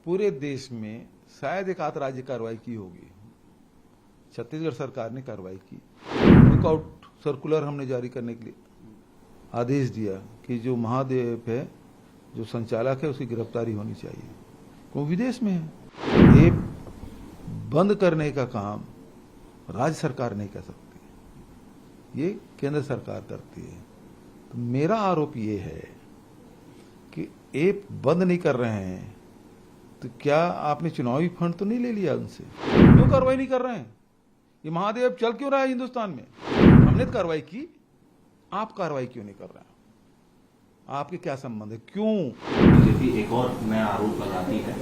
पूरे देश में शायद एक आध राज्य कार्रवाई की होगी। छत्तीसगढ़ सरकार ने कार्रवाई की। लुकआउट सर्कुलर हमने जारी करने के लिए आदेश दिया कि जो महादेव है, जो संचालक है, उसकी गिरफ्तारी होनी चाहिए। वो विदेश में है। ये बंद करने का काम राज्य सरकार नहीं कर सकती, ये केंद्र सरकार करती है। तो मेरा आरोप ये है कि ऐप बंद नहीं कर रहे हैं तो क्या आपने चुनावी फंड तो नहीं ले लिया उनसे? क्यों कार्रवाई नहीं कर रहे हैं? ये महादेव चल क्यों रहा है हिंदुस्तान में? हमने तो कार्रवाई की, आप कार्रवाई क्यों नहीं कर रहे हैं? आपके क्या संबंध है? क्यों? बीजेपी एक और नया आरोप लगाती है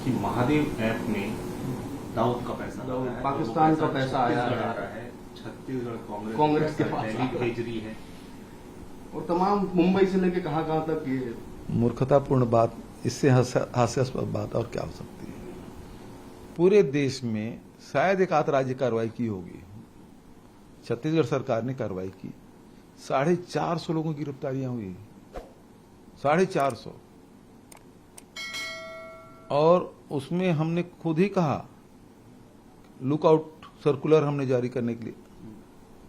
कि महादेव ऐप में दाऊद का पैसा लगा है, पाकिस्तान का पैसा आया है, छत्तीसगढ़ कांग्रेस के पास भेज रही है और तमाम मुंबई से लेके कहां तक ये मूर्खतापूर्ण बात, इससे हास्यास्पद बात और क्या हो सकती है? पूरे देश में शायद एक आध राज्य कार्रवाई की होगी। छत्तीसगढ़ सरकार ने कार्रवाई की। 450 लोगों की गिरफ्तारियां हुई, 450। और उसमें हमने खुद ही कहा, लुकआउट सर्कुलर हमने जारी करने के लिए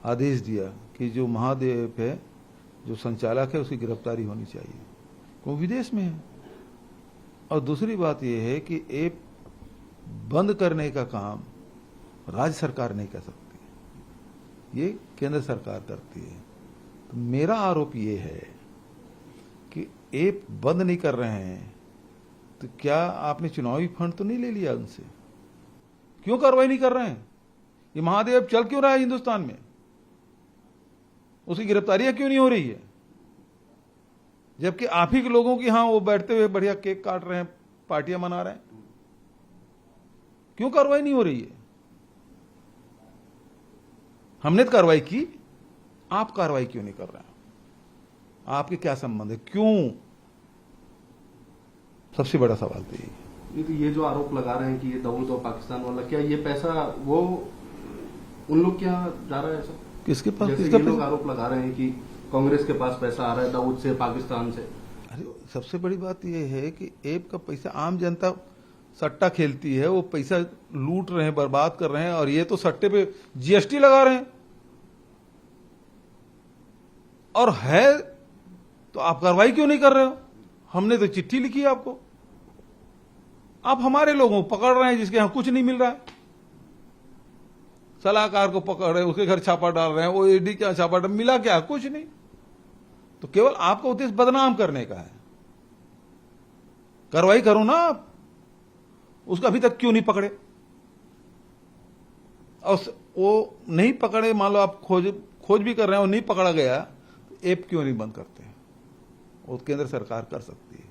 आदेश दिया कि जो महादेव है, जो संचालक है, उसकी गिरफ्तारी होनी चाहिए। वो विदेश में है। और दूसरी बात यह है कि ऐप बंद करने का काम राज्य सरकार नहीं कर सकती, ये केंद्र सरकार करती है। तो मेरा आरोप ये है कि ऐप बंद नहीं कर रहे हैं तो क्या आपने चुनावी फंड तो नहीं ले लिया उनसे? क्यों कार्रवाई नहीं कर रहे हैं? ये महादेव चल क्यों रहा है हिंदुस्तान में? उसकी गिरफ्तारियां क्यों नहीं हो रही है? जबकि आप ही के लोगों की यहां वो बैठते हुए बढ़िया केक काट रहे हैं, पार्टियां मना रहे हैं। क्यों कार्रवाई नहीं हो रही है? हमने तो कार्रवाई की, आप कार्रवाई क्यों नहीं कर रहे हैं? आपके क्या संबंध है? क्यों? सबसे बड़ा सवाल तो ये जो आरोप लगा रहे हैं कि ये दाऊद और पाकिस्तान वाला, क्या ये पैसा वो उन लोग क्या जा रहा है? सब किसके पास? जैसे ये लोग आरोप लगा रहे हैं कि कांग्रेस के पास पैसा आ रहा है दाऊद से, पाकिस्तान से। अरे सबसे बड़ी बात यह है कि ऐप का पैसा आम जनता सट्टा खेलती है, वो पैसा लूट रहे हैं, बर्बाद कर रहे हैं, और ये तो सट्टे पे जीएसटी लगा रहे हैं। और है तो आप कार्रवाई क्यों नहीं कर रहे हो? हमने तो चिट्ठी लिखी है आपको, आप हमारे लोगों को पकड़ रहे हैं जिसके यहां कुछ नहीं मिल रहा है। सलाहकार को पकड़ रहे हैं, उसके घर छापा डाल रहे हैं, वो ईडी क्या छापा डाल, मिला क्या? कुछ नहीं। तो केवल आपका उद्देश्य बदनाम करने का है। कार्रवाई करो ना आप। उसको अभी तक क्यों नहीं पकड़े? और वो नहीं पकड़े, मान लो आप खोज भी कर रहे हैं और नहीं पकड़ा गया, तो ऐप क्यों नहीं बंद करते? वो केंद्र सरकार कर सकती है,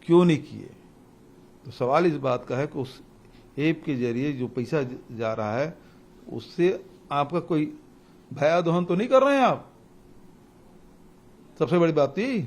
क्यों नहीं किए? तो सवाल इस बात का है कि उस ऐप के जरिए जो पैसा जा रहा है, उससे आपका कोई भयादोहन तो नहीं कर रहे हैं आप? सबसे बड़ी बात यही।